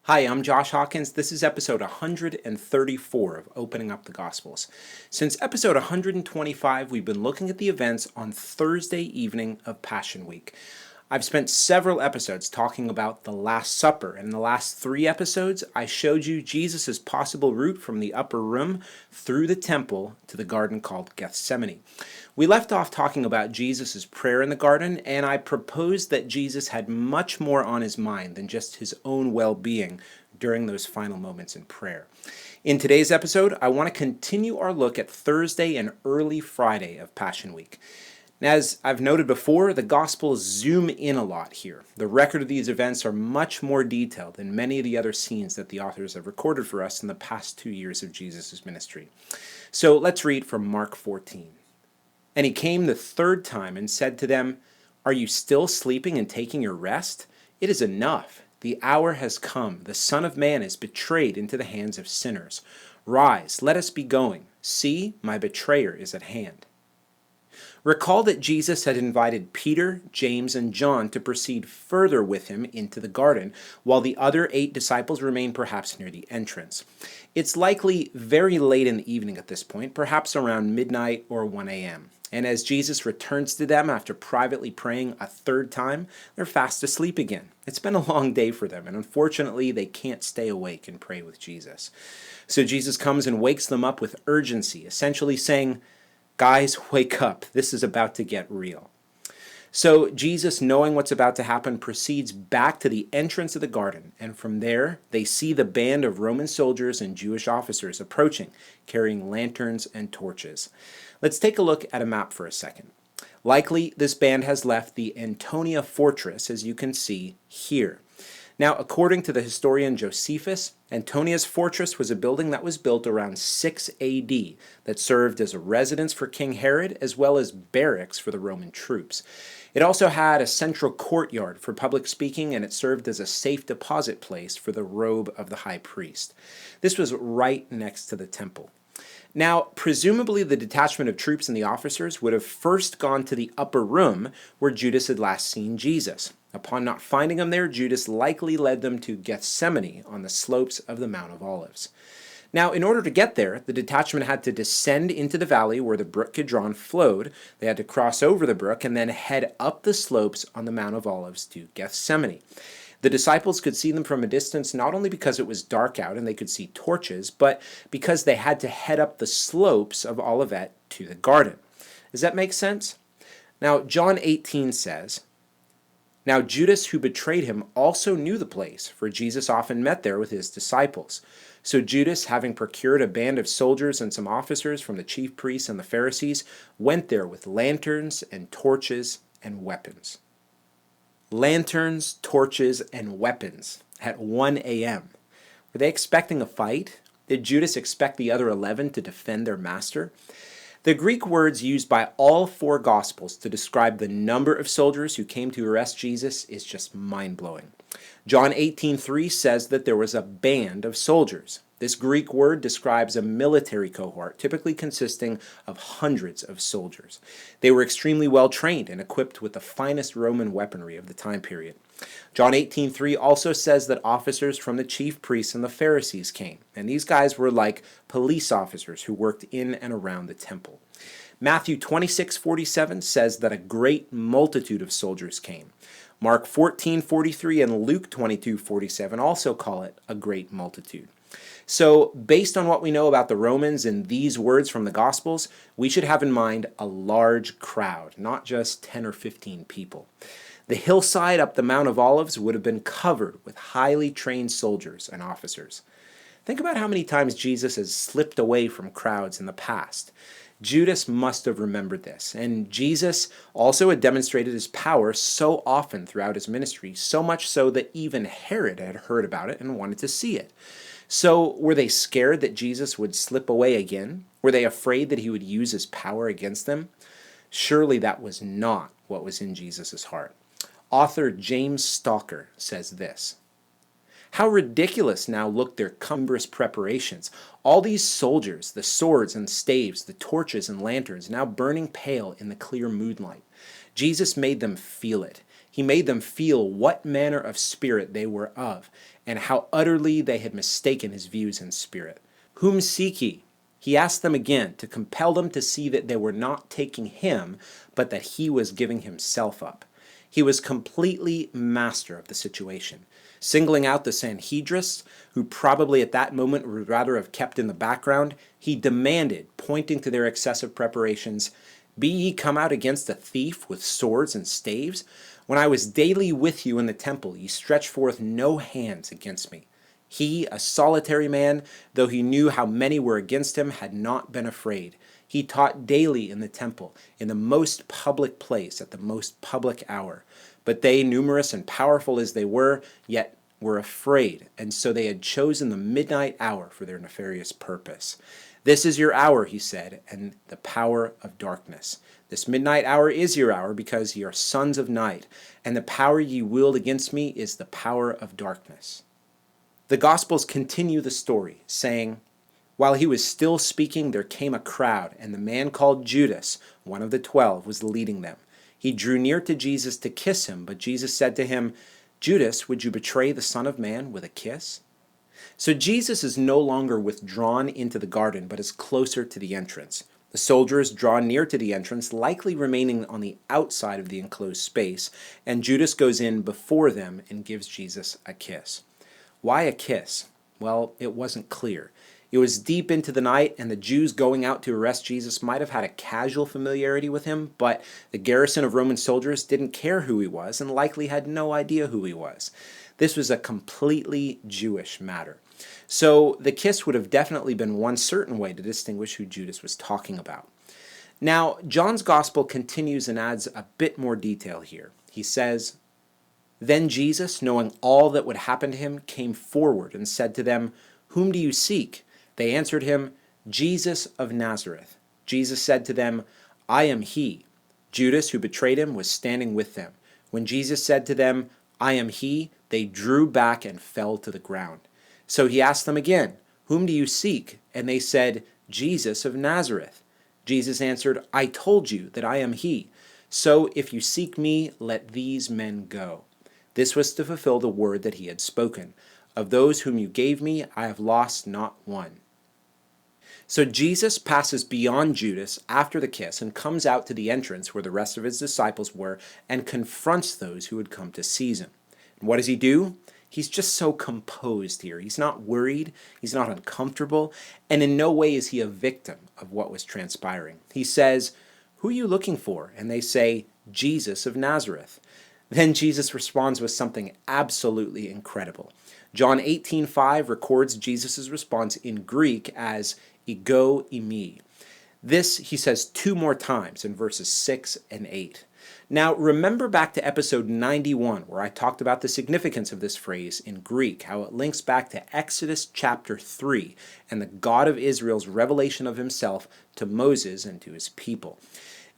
Hi, I'm Josh Hawkins. This is episode 134 of Opening Up the Gospels. Since episode 125, we've been looking at the events on Thursday evening of Passion Week. I've spent several episodes talking about the Last Supper, and in the last 3 episodes, I showed you Jesus' possible route from the upper room through the temple to the garden called Gethsemane. We left off talking about Jesus' prayer in the garden, and I proposed that Jesus had much more on his mind than just his own well-being during those final moments in prayer. In today's episode, I want to continue our look at Thursday and early Friday of Passion Week. As I've noted before, the Gospels zoom in a lot here. The record of these events are much more detailed than many of the other scenes that the authors have recorded for us in the past 2 years of Jesus' ministry. So let's read from Mark 14. And he came the third time and said to them, "Are you still sleeping and taking your rest? It is enough. The hour has come. The Son of Man is betrayed into the hands of sinners. Rise, let us be going. See, my betrayer is at hand." Recall that Jesus had invited Peter, James, and John to proceed further with him into the garden, while the other 8 disciples remained perhaps near the entrance. It's likely very late in the evening at this point, perhaps around midnight or 1 a.m. And as Jesus returns to them after privately praying a third time, they're fast asleep again. It's been a long day for them, and unfortunately, they can't stay awake and pray with Jesus. So Jesus comes and wakes them up with urgency, essentially saying, "Guys, wake up. This is about to get real." So Jesus, knowing what's about to happen, proceeds back to the entrance of the garden, and from there, they see the band of Roman soldiers and Jewish officers approaching, carrying lanterns and torches. Let's take a look at a map for a second. Likely, this band has left the Antonia fortress, as you can see here. Now, according to the historian Josephus, Antonia's fortress was a building that was built around 6 AD that served as a residence for King Herod as well as barracks for the Roman troops. It also had a central courtyard for public speaking, and it served as a safe deposit place for the robe of the high priest. This was right next to the temple. Now, presumably the detachment of troops and the officers would have first gone to the upper room where Judas had last seen Jesus. Upon not finding him there, Judas likely led them to Gethsemane on the slopes of the Mount of Olives. Now, in order to get there, the detachment had to descend into the valley where the brook Kidron flowed. They had to cross over the brook and then head up the slopes on the Mount of Olives to Gethsemane. The disciples could see them from a distance not only because it was dark out and they could see torches, but because they had to head up the slopes of Olivet to the garden. Does that make sense? Now, John 18 says, "Now Judas, who betrayed him, also knew the place, for Jesus often met there with his disciples. So Judas, having procured a band of soldiers and some officers from the chief priests and the Pharisees, went there with lanterns and torches and weapons." Lanterns, torches, and weapons at 1 a.m. Were they expecting a fight? Did Judas expect the other 11 to defend their master? The Greek words used by all 4 Gospels to describe the number of soldiers who came to arrest Jesus is just mind-blowing. John 18:3 says that there was a band of soldiers. This Greek word describes a military cohort, typically consisting of hundreds of soldiers. They were extremely well trained and equipped with the finest Roman weaponry of the time period. John 18:3 also says that officers from the chief priests and the Pharisees came, and these guys were like police officers who worked in and around the temple. Matthew 26:47 says that a great multitude of soldiers came. Mark 14:43 and Luke 22:47 also call it a great multitude. So, based on what we know about the Romans and these words from the Gospels, we should have in mind a large crowd, not just 10 or 15 people. The hillside up the Mount of Olives would have been covered with highly trained soldiers and officers. Think about how many times Jesus has slipped away from crowds in the past. Judas must have remembered this, and Jesus also had demonstrated his power so often throughout his ministry, so much so that even Herod had heard about it and wanted to see it. So were they scared that Jesus would slip away again? Were they afraid that he would use his power against them? Surely that was not what was in Jesus' heart. Author James Stalker says this: "How ridiculous now looked their cumbrous preparations. All these soldiers, the swords and staves, the torches and lanterns, now burning pale in the clear moonlight. Jesus made them feel it. He made them feel what manner of spirit they were of, and how utterly they had mistaken his views and spirit. Whom seek ye? He asked them again to compel them to see that they were not taking him, but that he was giving himself up. He was completely master of the situation. Singling out the Sanhedrists, who probably at that moment would rather have kept in the background, he demanded, pointing to their excessive preparations, "Be ye come out against a thief with swords and staves? When I was daily with you in the temple, ye stretched forth no hands against me." He, a solitary man, though he knew how many were against him, had not been afraid. He taught daily in the temple, in the most public place, at the most public hour. But they, numerous and powerful as they were, yet were afraid, and so they had chosen the midnight hour for their nefarious purpose. "This is your hour," he said, "and the power of darkness. This midnight hour is your hour, because ye are sons of night, and the power ye wield against me is the power of darkness." The Gospels continue the story, saying, "While he was still speaking, there came a crowd, and the man called Judas, one of the 12, was leading them. He drew near to Jesus to kiss him, but Jesus said to him, 'Judas, would you betray the Son of Man with a kiss?'" So Jesus is no longer withdrawn into the garden, but is closer to the entrance. The soldiers draw near to the entrance, likely remaining on the outside of the enclosed space, and Judas goes in before them and gives Jesus a kiss. Why a kiss? Well, it wasn't clear. It was deep into the night, and the Jews going out to arrest Jesus might have had a casual familiarity with him, but the garrison of Roman soldiers didn't care who he was and likely had no idea who he was. This was a completely Jewish matter. So the kiss would have definitely been one certain way to distinguish who Judas was talking about. Now, John's gospel continues and adds a bit more detail here. He says, "Then Jesus, knowing all that would happen to him, came forward and said to them, 'Whom do you seek?' They answered him, 'Jesus of Nazareth.' Jesus said to them, 'I am he.' Judas, who betrayed him, was standing with them. When Jesus said to them, 'I am he,' they drew back and fell to the ground. So he asked them again, 'Whom do you seek?' And they said, 'Jesus of Nazareth.' Jesus answered, 'I told you that I am he. So if you seek me, let these men go.' This was to fulfill the word that he had spoken. 'Of those whom you gave me, I have lost not one.'" So Jesus passes beyond Judas after the kiss and comes out to the entrance where the rest of his disciples were and confronts those who had come to seize him. And what does he do? He's just so composed here. He's not worried, he's not uncomfortable, and in no way is he a victim of what was transpiring. He says, "Who are you looking for?" And they say, "Jesus of Nazareth." Then Jesus responds with something absolutely incredible. John 18:5 records Jesus' response in Greek as ego eimi. This he says 2 more times in verses 6 and 8. Now remember back to episode 91 where I talked about the significance of this phrase in Greek, how it links back to Exodus chapter 3 and the God of Israel's revelation of himself to Moses and to his people.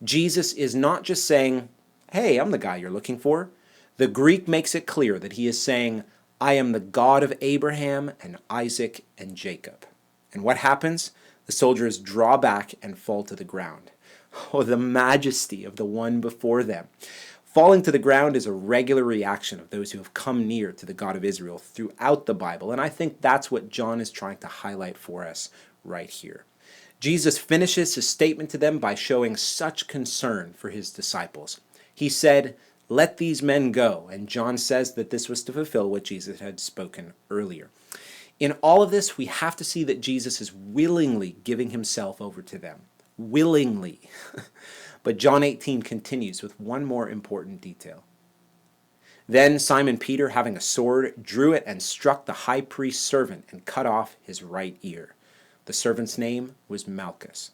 Jesus is not just saying, "Hey, I'm the guy you're looking for." The Greek makes it clear that he is saying, "I am the God of Abraham and Isaac and Jacob." And what happens? The soldiers draw back and fall to the ground. Oh, the majesty of the one before them. Falling to the ground is a regular reaction of those who have come near to the God of Israel throughout the Bible, and I think that's what John is trying to highlight for us right here. Jesus finishes his statement to them by showing such concern for his disciples. He said, "Let these men go," and John says that this was to fulfill what Jesus had spoken earlier. In all of this, we have to see that Jesus is willingly giving himself over to them. Willingly. But John 18 continues with one more important detail. Then Simon Peter, having a sword, drew it and struck the high priest's servant and cut off his right ear. The servant's name was Malchus.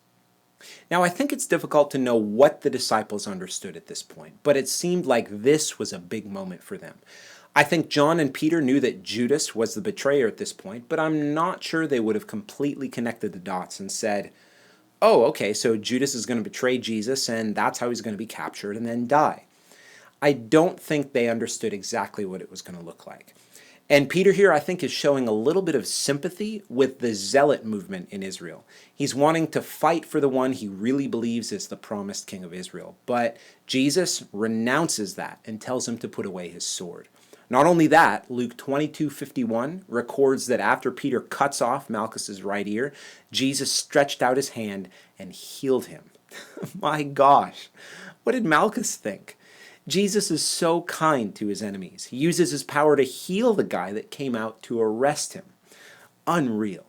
Now, I think it's difficult to know what the disciples understood at this point, but it seemed like this was a big moment for them. I think John and Peter knew that Judas was the betrayer at this point, but I'm not sure they would have completely connected the dots and said, "Oh, okay, so Judas is going to betray Jesus, and that's how he's going to be captured and then die." I don't think they understood exactly what it was going to look like. And Peter here, I think, is showing a little bit of sympathy with the zealot movement in Israel. He's wanting to fight for the one he really believes is the promised king of Israel. But Jesus renounces that and tells him to put away his sword. Not only that, Luke 22:51 records that after Peter cuts off Malchus's right ear, Jesus stretched out his hand and healed him. My gosh, what did Malchus think? Jesus is so kind to his enemies. He uses his power to heal the guy that came out to arrest him. Unreal.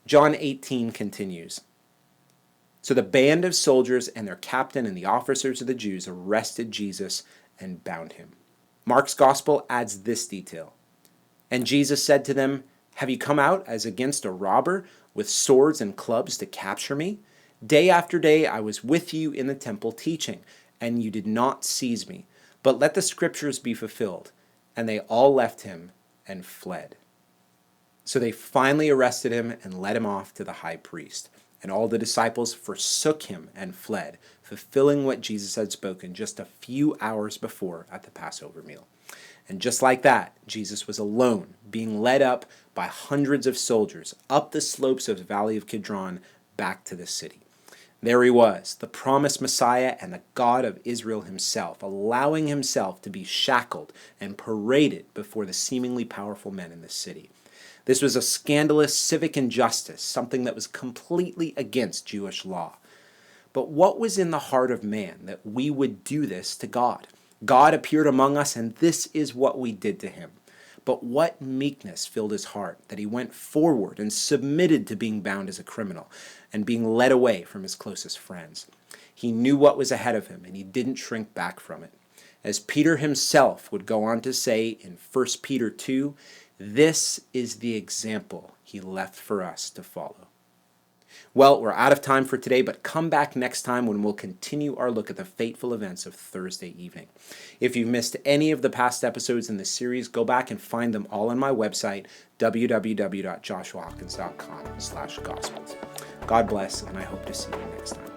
John 18 continues. So the band of soldiers and their captain and the officers of the Jews arrested Jesus and bound him. Mark's gospel adds this detail. And Jesus said to them, "Have you come out as against a robber with swords and clubs to capture me? Day after day I was with you in the temple teaching, and you did not seize me. But let the scriptures be fulfilled." And they all left him and fled. So they finally arrested him and led him off to the high priest. And all the disciples forsook him and fled, fulfilling what Jesus had spoken just a few hours before at the Passover meal. And just like that, Jesus was alone, being led up by hundreds of soldiers up the slopes of the Valley of Kidron back to the city. There he was, the promised Messiah and the God of Israel himself, allowing himself to be shackled and paraded before the seemingly powerful men in the city. This was a scandalous civic injustice, something that was completely against Jewish law. But what was in the heart of man that we would do this to God? God appeared among us, and this is what we did to him. But what meekness filled his heart that he went forward and submitted to being bound as a criminal and being led away from his closest friends. He knew what was ahead of him, and he didn't shrink back from it. As Peter himself would go on to say in 1 Peter 2, this is the example he left for us to follow. Well, we're out of time for today, but come back next time when we'll continue our look at the fateful events of Thursday evening. If you've missed any of the past episodes in this series, go back and find them all on my website, www.joshuahawkins.com/gospels. God bless, and I hope to see you next time.